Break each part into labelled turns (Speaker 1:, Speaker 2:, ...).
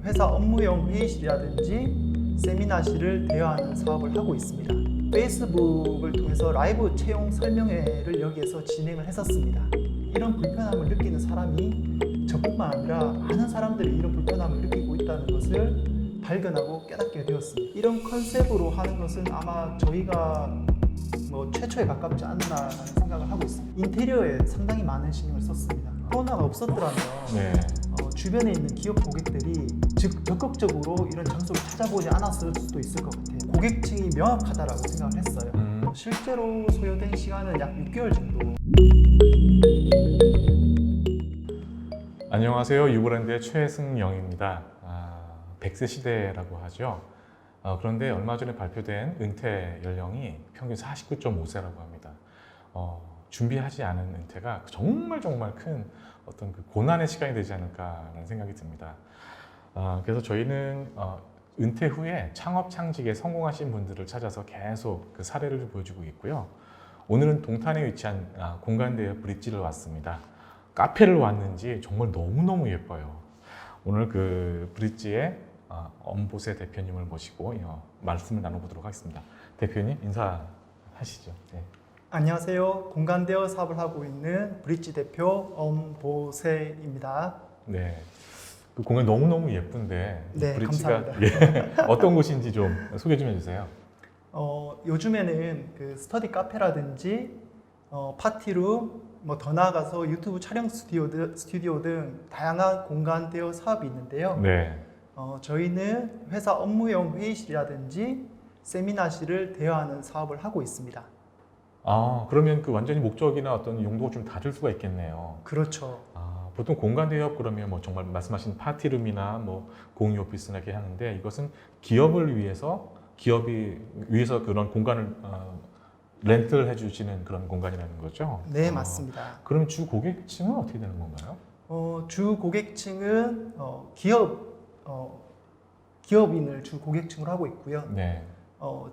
Speaker 1: 회사 업무용 회의실이라든지 세미나실을 대여하는 사업을 하고 있습니다. 페이스북을 통해서 라이브 채용 설명회를 여기에서 진행을 했었습니다. 이런 불편함을 느끼는 사람이 저뿐만 아니라 많은 사람들이 이런 불편함을 느끼고 있다는 것을 발견하고 깨닫게 되었습니다. 이런 컨셉으로 하는 것은 아마 저희가 최초에 가깝지 않나라는 생각을 하고 있습니다. 인테리어에 상당히 많은 신경을 썼습니다. 코로나가 없었더라면
Speaker 2: 네.
Speaker 1: 주변에 있는 기업 고객들이 적극적으로 이런 장소를 찾아보지 않았을 수도 있을 것 같아요. 고객층이 명확하다라고 생각을 했어요. 실제로 소요된 시간은 약 6개월 정도.
Speaker 2: 안녕하세요. 유브랜드의 최승영입니다. 100세 시대라고 하죠. 그런데 얼마 전에 발표된 은퇴 연령이 평균 49.5세라고 합니다. 준비하지 않은 은퇴가 정말 큰 어떤 그 고난의 시간이 되지 않을까라는 생각이 듭니다. 그래서 저희는 은퇴 후에 창업 창직에 성공하신 분들을 찾아서 계속 그 사례를 보여주고 있고요. 오늘은 동탄에 위치한 공간대여 브릿지를 왔습니다. 카페를 왔는지 정말 너무너무 예뻐요. 오늘 그 브릿지의 엄보세 대표님을 모시고 말씀을 나눠보도록 하겠습니다. 대표님 인사하시죠. 네.
Speaker 1: 안녕하세요. 공간대여 사업을 하고 있는 브릿지 대표 엄보세입니다.
Speaker 2: 네. 그 공간 너무너무 예쁜데
Speaker 1: 네,
Speaker 2: 브릿지가
Speaker 1: 감사합니다.
Speaker 2: 어떤 곳인지 좀 소개 좀 해주세요.
Speaker 1: 요즘에는 그 스터디 카페라든지 파티룸, 더 나아가서 유튜브 촬영 스튜디오 등 다양한 공간 대여 사업이 있는데요.
Speaker 2: 네.
Speaker 1: 저희는 회사 업무용 회의실이라든지 세미나실을 대여하는 사업을 하고 있습니다.
Speaker 2: 그러면 그 완전히 목적이나 어떤 용도가 좀 다를 수가 있겠네요.
Speaker 1: 그렇죠.
Speaker 2: 보통 공간 대여 그러면 정말 말씀하신 파티룸이나 공유 오피스나 이렇게 하는데 이것은 기업이 위해서 그런 공간을 렌트를 해주시는 그런 공간이라는 거죠?
Speaker 1: 네, 맞습니다.
Speaker 2: 그럼 주 고객층은 어떻게 되는 건가요?
Speaker 1: 주 고객층은 기업인을 주 고객층으로 하고 있고요.
Speaker 2: 네.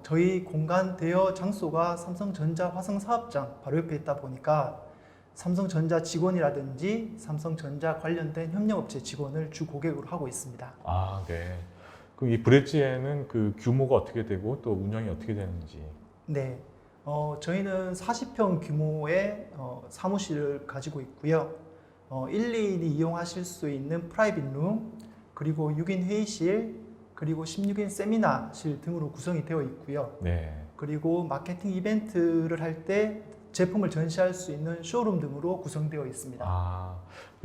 Speaker 1: 저희 공간 대여 장소가 삼성전자 화성사업장 바로 옆에 있다 보니까 삼성전자 직원이라든지 삼성전자 관련된 협력업체 직원을 주 고객으로 하고 있습니다.
Speaker 2: 네. 그럼 이 브릿지에는 그 규모가 어떻게 되고 또 운영이 어떻게 되는지?
Speaker 1: 네. 저희는 40평 규모의 사무실을 가지고 있고요. 1, 2인이 이용하실 수 있는 프라이빗 룸, 그리고 6인 회의실, 그리고 16인 세미나실 등으로 구성이 되어 있고요.
Speaker 2: 네.
Speaker 1: 그리고 마케팅 이벤트를 할 때 제품을 전시할 수 있는 쇼룸 등으로 구성되어 있습니다.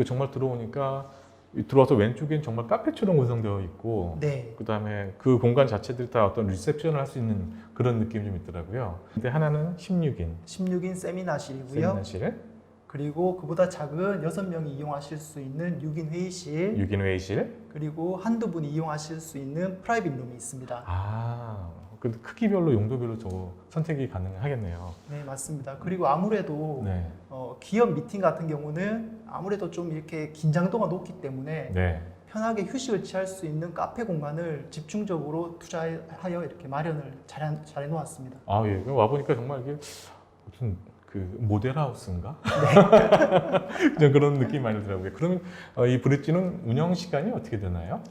Speaker 2: 정말 들어와서 왼쪽엔 정말 카페처럼 구성되어 있고,
Speaker 1: 네.
Speaker 2: 그다음에 그 공간 자체들이 다 어떤 리셉션을 할 수 있는 그런 느낌이 좀 있더라고요. 근데 하나는
Speaker 1: 16인 세미나실이고요.
Speaker 2: 세미나실,
Speaker 1: 그리고 그보다 작은 6명이 이용하실 수 있는 6인 회의실,
Speaker 2: 6인 회의실,
Speaker 1: 그리고 한두 분이 이용하실 수 있는 프라이빗 룸이 있습니다.
Speaker 2: 그 크기별로 용도별로 선택이 가능하겠네요.
Speaker 1: 네, 맞습니다. 그리고 아무래도
Speaker 2: 네.
Speaker 1: 기업 미팅 같은 경우는 아무래도 좀 이렇게 긴장도가 높기 때문에
Speaker 2: 네.
Speaker 1: 편하게 휴식을 취할 수 있는 카페 공간을 집중적으로 투자하여 이렇게 마련을 잘 해놓았습니다.
Speaker 2: 예. 와 보니까 정말 이게 무슨 그 모델하우스인가?
Speaker 1: 네.
Speaker 2: 그런 느낌이 많이 들더라고요. 그러면 이 브릿지는 운영 시간이 어떻게 되나요?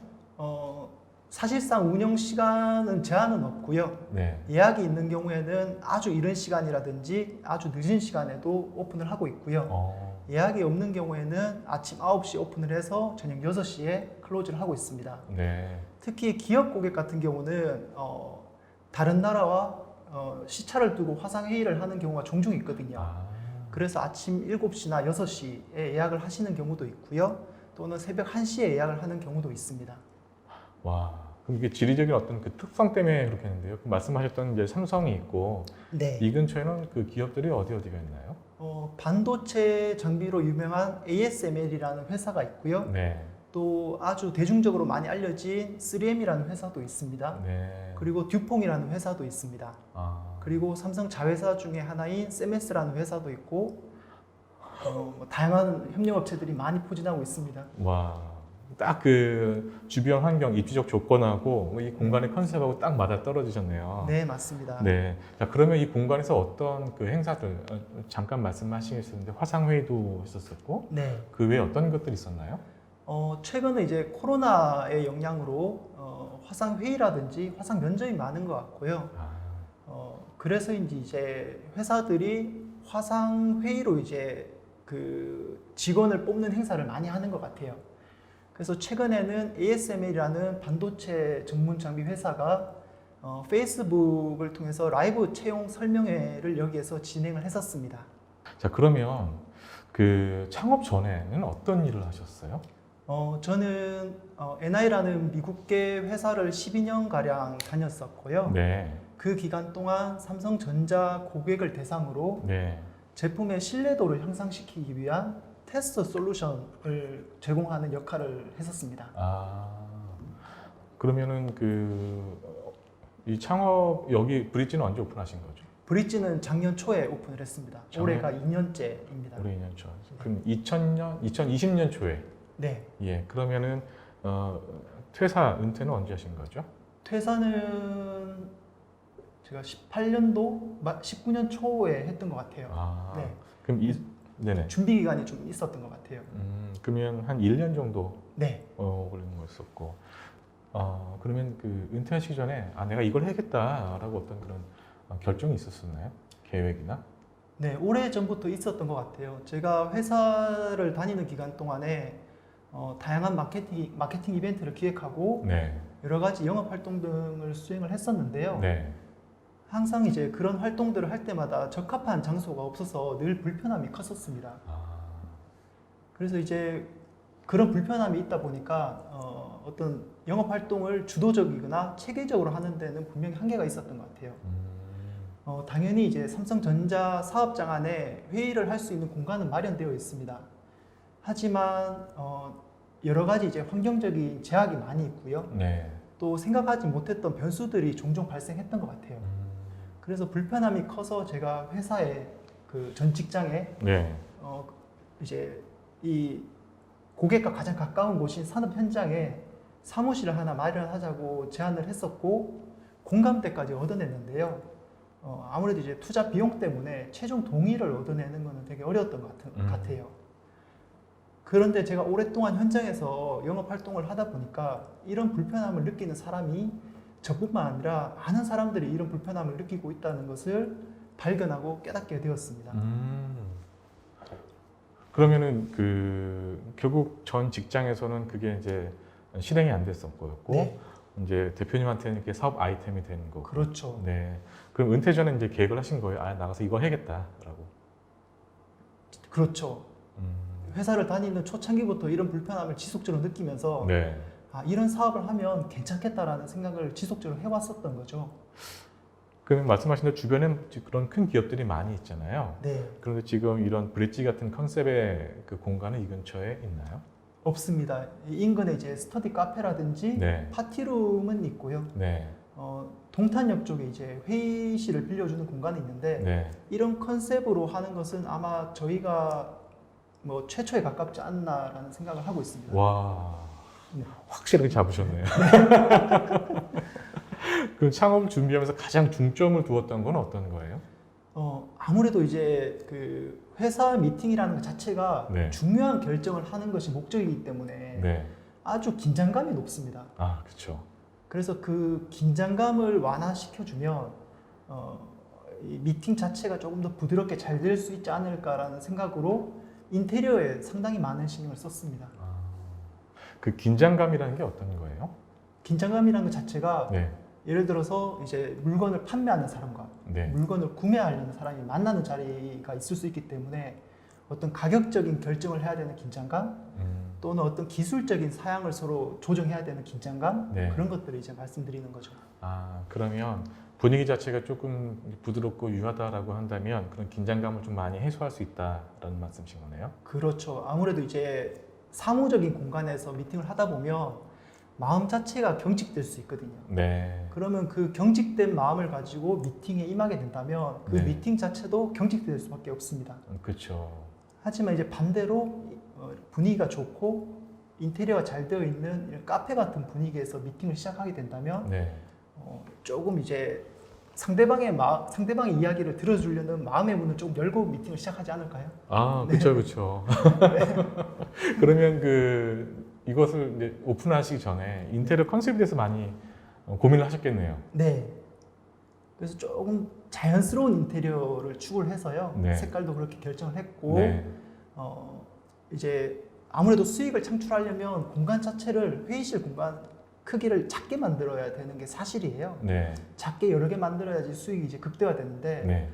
Speaker 1: 사실상 운영 시간은 제한은 없고요.
Speaker 2: 네.
Speaker 1: 예약이 있는 경우에는 아주 이른 시간이라든지 아주 늦은 시간에도 오픈을 하고 있고요. 예약이 없는 경우에는 아침 9시 오픈을 해서 저녁 6시에 클로즈를 하고 있습니다.
Speaker 2: 네.
Speaker 1: 특히 기업 고객 같은 경우는 다른 나라와 시차를 두고 화상회의를 하는 경우가 종종 있거든요. 그래서 아침 7시나 6시에 예약을 하시는 경우도 있고요. 또는 새벽 1시에 예약을 하는 경우도 있습니다.
Speaker 2: 그럼 이게 지리적인 어떤 그 특성 때문에 그렇게 했는데요. 말씀하셨던 이제 삼성이 있고,
Speaker 1: 네.
Speaker 2: 이 근처에는 그 기업들이 어디가 있나요?
Speaker 1: 반도체 장비로 유명한 ASML이라는 회사가 있고요.
Speaker 2: 네.
Speaker 1: 또 아주 대중적으로 많이 알려진 3M이라는 회사도 있습니다.
Speaker 2: 네.
Speaker 1: 그리고 듀퐁이라는 회사도 있습니다. 그리고 삼성 자회사 중에 하나인 세메스라는 회사도 있고, 다양한 협력업체들이 많이 포진하고 있습니다.
Speaker 2: 딱 그 주변 환경, 입지적 조건하고 이 공간의 컨셉하고 딱 맞아 떨어지셨네요.
Speaker 1: 네, 맞습니다.
Speaker 2: 네. 자, 그러면 이 공간에서 어떤 그 행사들 잠깐 말씀하시겠는데 화상회의도 있었었고,
Speaker 1: 네.
Speaker 2: 그 외에 어떤 것들이 있었나요?
Speaker 1: 최근에 이제 코로나의 영향으로 화상 회의라든지 화상 면접이 많은 것 같고요. 그래서인지 이제 회사들이 화상 회의로 이제 그 직원을 뽑는 행사를 많이 하는 것 같아요. 그래서 최근에는 ASML이라는 반도체 전문 장비 회사가 페이스북을 통해서 라이브 채용 설명회를 여기에서 진행을 했었습니다.
Speaker 2: 자, 그러면 그 창업 전에는 어떤 일을 하셨어요?
Speaker 1: 저는 NI라는 미국계 회사를 12년 가량 다녔었고요.
Speaker 2: 네.
Speaker 1: 그 기간 동안 삼성전자 고객을 대상으로
Speaker 2: 네.
Speaker 1: 제품의 신뢰도를 향상시키기 위한 테스트 솔루션을 제공하는 역할을 했었습니다.
Speaker 2: 그러면은 이 창업 여기 브릿지는 언제 오픈하신 거죠?
Speaker 1: 브릿지는 작년 초에 오픈을 했습니다. 올해가 2년째입니다.
Speaker 2: 올해 2년 초. 그럼 2020년 초에.
Speaker 1: 네.
Speaker 2: 예. 그러면은 은퇴는 언제 하신 거죠?
Speaker 1: 퇴사는 제가 18년도, 19년 초에 했던 것 같아요. 네.
Speaker 2: 그럼 네네.
Speaker 1: 준비 기간이 좀 있었던 것 같아요.
Speaker 2: 그러면 한 1년 정도
Speaker 1: 네.
Speaker 2: 걸리는 거였었고. 그러면 그 은퇴하시기 전에 내가 이걸 해야겠다라고 어떤 그런 결정이 있었었나요? 계획이나?
Speaker 1: 네, 오래 전부터 있었던 것 같아요. 제가 회사를 다니는 기간 동안에 다양한 마케팅 이벤트를 기획하고
Speaker 2: 네.
Speaker 1: 여러 가지 영업 활동 등을 수행을 했었는데요.
Speaker 2: 네.
Speaker 1: 항상 이제 그런 활동들을 할 때마다 적합한 장소가 없어서 늘 불편함이 컸었습니다. 그래서 이제 그런 불편함이 있다 보니까 어떤 영업 활동을 주도적이거나 체계적으로 하는 데는 분명히 한계가 있었던 것 같아요. 당연히 이제 삼성전자 사업장 안에 회의를 할 수 있는 공간은 마련되어 있습니다. 하지만 여러 가지 이제 환경적인 제약이 많이 있고요.
Speaker 2: 네.
Speaker 1: 또 생각하지 못했던 변수들이 종종 발생했던 것 같아요. 그래서 불편함이 커서 제가 회사에 그 전 직장에
Speaker 2: 네.
Speaker 1: 이제 이 고객과 가장 가까운 곳인 산업 현장에 사무실을 하나 마련하자고 제안을 했었고 공감대까지 얻어냈는데요. 아무래도 이제 투자 비용 때문에 최종 동의를 얻어내는 것은 되게 어려웠던 것 같아요. 그런데 제가 오랫동안 현장에서 영업 활동을 하다 보니까 이런 불편함을 느끼는 사람이 저뿐만 아니라 많은 사람들이 이런 불편함을 느끼고 있다는 것을 발견하고 깨닫게 되었습니다.
Speaker 2: 그러면은 결국 전 직장에서는 그게 이제 실행이 안 됐었고,
Speaker 1: 네.
Speaker 2: 이제 대표님한테는 이게 사업 아이템이 되는 거고.
Speaker 1: 그렇죠.
Speaker 2: 네. 그럼 은퇴 전에 이제 계획을 하신 거예요. 나가서 이거 해야겠다라고.
Speaker 1: 그렇죠. 회사를 다니는 초창기부터 이런 불편함을 지속적으로 느끼면서
Speaker 2: 네.
Speaker 1: 이런 사업을 하면 괜찮겠다라는 생각을 지속적으로 해왔었던 거죠.
Speaker 2: 그럼 말씀하신 대로 주변엔 그런 큰 기업들이 많이 있잖아요.
Speaker 1: 네.
Speaker 2: 그런데 지금 이런 브릿지 같은 컨셉의 그 공간은 이 근처에 있나요?
Speaker 1: 없습니다. 인근에 이제 스터디 카페라든지
Speaker 2: 네.
Speaker 1: 파티룸은 있고요.
Speaker 2: 네.
Speaker 1: 동탄역 쪽에 이제 회의실을 빌려주는 공간이 있는데
Speaker 2: 네.
Speaker 1: 이런 컨셉으로 하는 것은 아마 저희가 뭐 최초에 가깝지 않나라는 생각을 하고 있습니다.
Speaker 2: 와,
Speaker 1: 네.
Speaker 2: 확실하게 잡으셨네요. 그 창업을 준비하면서 가장 중점을 두었던 건 어떤 거예요?
Speaker 1: 아무래도 이제 그 회사 미팅이라는 것 자체가
Speaker 2: 네.
Speaker 1: 중요한 결정을 하는 것이 목적이기 때문에
Speaker 2: 네.
Speaker 1: 아주 긴장감이 높습니다.
Speaker 2: 그렇죠.
Speaker 1: 그래서 그 긴장감을 완화시켜주면 이 미팅 자체가 조금 더 부드럽게 잘 될 수 있지 않을까라는 생각으로 인테리어에 상당히 많은 신경을 썼습니다.
Speaker 2: 그 긴장감이라는 게 어떤 거예요?
Speaker 1: 긴장감이라는 것 자체가
Speaker 2: 네.
Speaker 1: 예를 들어서 이제 물건을 판매하는 사람과
Speaker 2: 네.
Speaker 1: 물건을 구매하려는 사람이 만나는 자리가 있을 수 있기 때문에 어떤 가격적인 결정을 해야 되는 긴장감 또는 어떤 기술적인 사양을 서로 조정해야 되는 긴장감
Speaker 2: 네.
Speaker 1: 그런 것들을 이제 말씀드리는 거죠.
Speaker 2: 그러면 분위기 자체가 조금 부드럽고 유하다라고 한다면 그런 긴장감을 좀 많이 해소할 수 있다라는 말씀이신 거네요?
Speaker 1: 그렇죠. 아무래도 이제 사무적인 공간에서 미팅을 하다 보면 마음 자체가 경직될 수 있거든요.
Speaker 2: 네.
Speaker 1: 그러면 그 경직된 마음을 가지고 미팅에 임하게 된다면 그
Speaker 2: 네.
Speaker 1: 미팅 자체도 경직될 수밖에 없습니다.
Speaker 2: 그렇죠.
Speaker 1: 하지만 이제 반대로 분위기가 좋고 인테리어가 잘 되어 있는 이런 카페 같은 분위기에서 미팅을 시작하게 된다면
Speaker 2: 네.
Speaker 1: 조금 이제 상대방의 이야기를 들어주려는 마음의 문을 조금 열고 미팅을 시작하지 않을까요?
Speaker 2: 그렇죠, 그렇죠. 그러면 이것을 이제 오픈하시기 전에 인테리어 컨셉에 대해서 많이 고민을 하셨겠네요.
Speaker 1: 네. 그래서 조금 자연스러운 인테리어를 추구를 해서요.
Speaker 2: 네.
Speaker 1: 색깔도 그렇게 결정을 했고
Speaker 2: 네.
Speaker 1: 이제 아무래도 수익을 창출하려면 공간 자체를 회의실 공간 크기를 작게 만들어야 되는 게 사실이에요.
Speaker 2: 네.
Speaker 1: 작게 여러 개 만들어야지 수익이 이제 극대화되는데
Speaker 2: 네.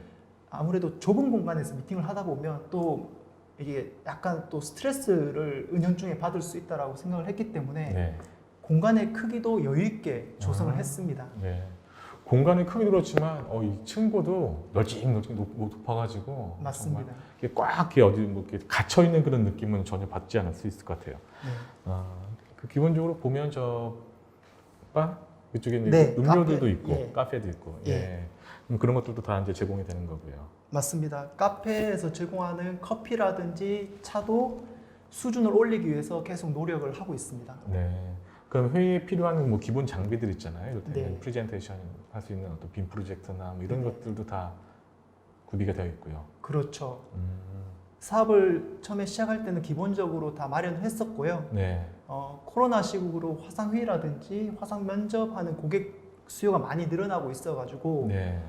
Speaker 1: 아무래도 좁은 공간에서 미팅을 하다 보면 또 이게 약간 또 스트레스를 은연중에 받을 수 있다라고 생각을 했기 때문에
Speaker 2: 네.
Speaker 1: 공간의 크기도 여유 있게 조성을
Speaker 2: 아.
Speaker 1: 했습니다.
Speaker 2: 네. 공간의 크기도 그렇지만 이 층고도 널찍널찍 높아가지고
Speaker 1: 맞습니다.
Speaker 2: 정말 이게 꽉 이렇게 어디 뭐 이렇게 갇혀 있는 그런 느낌은 전혀 받지 않을 수 있을 것 같아요.
Speaker 1: 네.
Speaker 2: 그 기본적으로 보면 저 바 이쪽에 이제
Speaker 1: 네,
Speaker 2: 음료들도
Speaker 1: 카페,
Speaker 2: 있고
Speaker 1: 예.
Speaker 2: 카페도 있고
Speaker 1: 예.
Speaker 2: 예. 그런 것들도 다 이제 제공이 되는 거고요.
Speaker 1: 맞습니다. 카페에서 제공하는 커피라든지 차도 수준을 올리기 위해서 계속 노력을 하고 있습니다.
Speaker 2: 네. 그럼 회의에 필요한 뭐 기본 장비들 있잖아요. 이럴 때는
Speaker 1: 네.
Speaker 2: 프레젠테이션 할 수 있는 어떤 빔 프로젝터나 뭐 이런
Speaker 1: 네.
Speaker 2: 것들도 다 구비가 되어 있고요.
Speaker 1: 그렇죠. 사업을 처음에 시작할 때는 기본적으로 다 마련을 했었고요.
Speaker 2: 네.
Speaker 1: 코로나 시국으로 화상 회의라든지 화상 면접하는 고객 수요가 많이 늘어나고 있어가지고
Speaker 2: 네.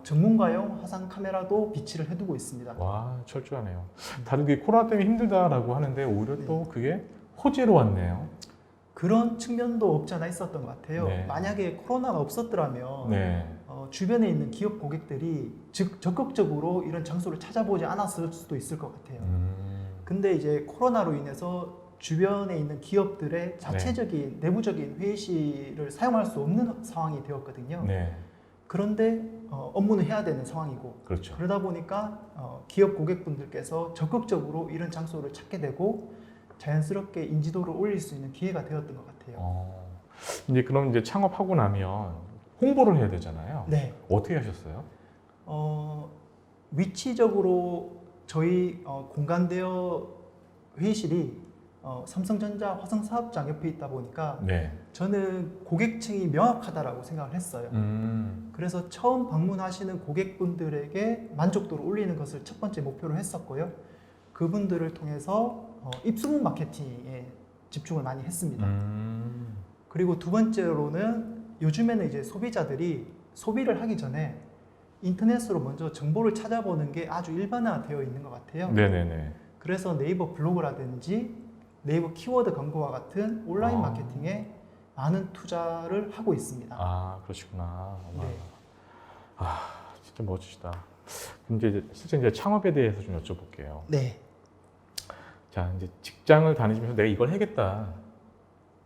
Speaker 1: 전문가용 화상 카메라도 비치를 해두고 있습니다.
Speaker 2: 와, 철저하네요. 다들 그 코로나 때문에 힘들다라고 하는데 오히려
Speaker 1: 네.
Speaker 2: 또 그게 호재로 왔네요.
Speaker 1: 그런 측면도 없지 않아 있었던 것 같아요.
Speaker 2: 네.
Speaker 1: 만약에 코로나가 없었더라면
Speaker 2: 네.
Speaker 1: 주변에 있는 기업 고객들이 적극적으로 이런 장소를 찾아보지 않았을 수도 있을 것 같아요. 근데 이제 코로나로 인해서 주변에 있는 기업들의 자체적인 내부적인 회의실을 사용할 수 없는 상황이 되었거든요.
Speaker 2: 네.
Speaker 1: 그런데 업무는 해야 되는 상황이고
Speaker 2: 그렇죠.
Speaker 1: 그러다 보니까 기업 고객분들께서 적극적으로 이런 장소를 찾게 되고 자연스럽게 인지도를 올릴 수 있는 기회가 되었던 것 같아요.
Speaker 2: 이제 그럼 이제 창업하고 나면 홍보를 해야 되잖아요.
Speaker 1: 네.
Speaker 2: 어떻게 하셨어요?
Speaker 1: 위치적으로 저희 공간대여 회의실이 삼성전자 화성사업장 옆에 있다 보니까
Speaker 2: 네.
Speaker 1: 저는 고객층이 명확하다라고 생각을 했어요. 그래서 처음 방문하시는 고객분들에게 만족도를 올리는 것을 첫 번째 목표로 했었고요. 그분들을 통해서 입소문 마케팅에 집중을 많이 했습니다. 그리고 두 번째로는 요즘에는 이제 소비자들이 소비를 하기 전에 인터넷으로 먼저 정보를 찾아보는 게 아주 일반화되어 있는 것 같아요.
Speaker 2: 네네네.
Speaker 1: 그래서 네이버 블로그라든지 네이버 키워드 광고와 같은 온라인 마케팅에 많은 투자를 하고 있습니다.
Speaker 2: 아, 그러시구나.
Speaker 1: 네.
Speaker 2: 진짜 멋지시다. 그럼 이제 실제 이제 창업에 대해서 좀 여쭤볼게요.
Speaker 1: 네.
Speaker 2: 자, 이제 직장을 다니면서 내가 이걸 해야겠다라는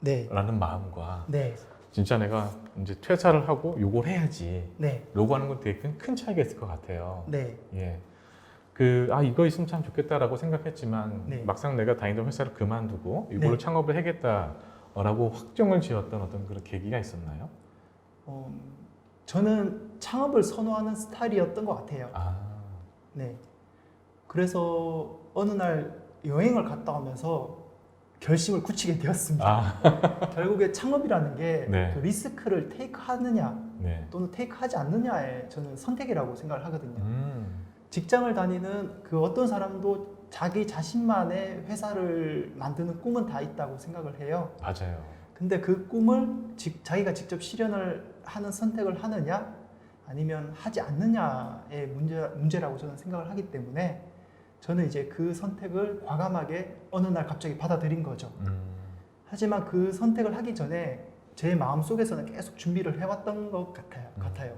Speaker 1: 네.
Speaker 2: 마음과
Speaker 1: 네.
Speaker 2: 진짜 내가 이제 퇴사를 하고 이걸 해야지
Speaker 1: 네.
Speaker 2: 라고 하는 건 되게 큰 차이가 있을 것 같아요.
Speaker 1: 네.
Speaker 2: 예. 이거 있으면 참 좋겠다라고 생각했지만
Speaker 1: 네.
Speaker 2: 막상 내가 다니던 회사를 그만두고 이걸로
Speaker 1: 네.
Speaker 2: 창업을 해야겠다라고 확정을 지었던 어떤 그런 계기가 있었나요?
Speaker 1: 저는 창업을 선호하는 스타일이었던 것 같아요. 네. 그래서 어느 날 여행을 갔다 오면서 결심을 굳히게 되었습니다. 결국에 창업이라는 게
Speaker 2: 네.
Speaker 1: 그 리스크를 테이크하느냐
Speaker 2: 네.
Speaker 1: 또는 테이크하지 않느냐의 저는 선택이라고 생각을 하거든요.
Speaker 2: 음.
Speaker 1: 직장을 다니는 그 어떤 사람도 자기 자신만의 회사를 만드는 꿈은 다 있다고 생각을 해요.
Speaker 2: 맞아요.
Speaker 1: 근데 그 꿈을 자기가 직접 실현을 하는 선택을 하느냐 아니면 하지 않느냐의 문제라고 저는 생각을 하기 때문에 저는 이제 그 선택을 과감하게 어느 날 갑자기 받아들인 거죠. 하지만 그 선택을 하기 전에 제 마음속에서는 계속 준비를 해왔던 것 같아요.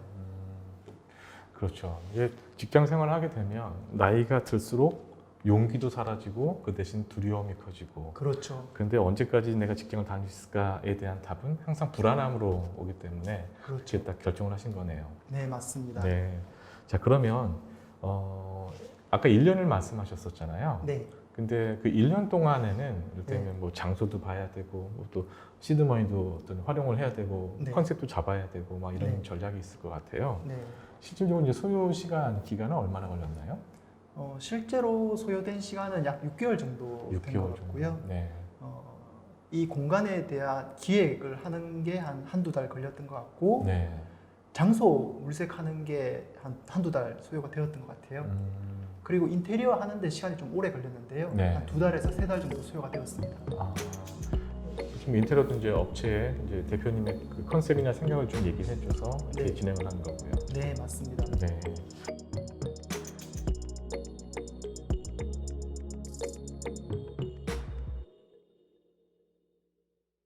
Speaker 2: 그렇죠. 이제 직장 생활을 하게 되면 나이가 들수록 용기도 사라지고 그 대신 두려움이 커지고.
Speaker 1: 그렇죠.
Speaker 2: 근데 언제까지 내가 직장을 다닐 수 있을까에 대한 답은 항상 불안함으로 오기 때문에
Speaker 1: 그렇죠.
Speaker 2: 그렇게 딱 결정을 하신 거네요.
Speaker 1: 네, 맞습니다.
Speaker 2: 네. 자, 그러면 아까 1년을 말씀하셨었잖아요.
Speaker 1: 네.
Speaker 2: 근데 그 1년 동안에는 이를테면 뭐 장소도 봐야 되고 또 시드머니도 어떤 활용을 해야 되고
Speaker 1: 네.
Speaker 2: 컨셉도 잡아야 되고 막 이런
Speaker 1: 네.
Speaker 2: 전략이 있을 것 같아요.
Speaker 1: 네.
Speaker 2: 실질적으로 이제 소요 기간은 얼마나 걸렸나요?
Speaker 1: 실제로 소요된 시간은 약 6개월 정도 된
Speaker 2: 6개월
Speaker 1: 것 같고요.
Speaker 2: 정도. 네.
Speaker 1: 이 공간에 대한 기획을 하는 게 한두 달 걸렸던 것 같고
Speaker 2: 네.
Speaker 1: 장소 물색하는 게 한두 달 소요가 되었던 것 같아요. 그리고 인테리어 하는데 시간이 좀 오래 걸렸는데요.
Speaker 2: 네.
Speaker 1: 한 2달에서 3달 정도 소요가 되었습니다.
Speaker 2: 지금 인테리어도 이제 업체의 이제 대표님의 그 컨셉이나 생각을 좀 얘기해 줘서 이렇게
Speaker 1: 네.
Speaker 2: 진행을 하는 거고요.
Speaker 1: 네, 맞습니다.
Speaker 2: 네.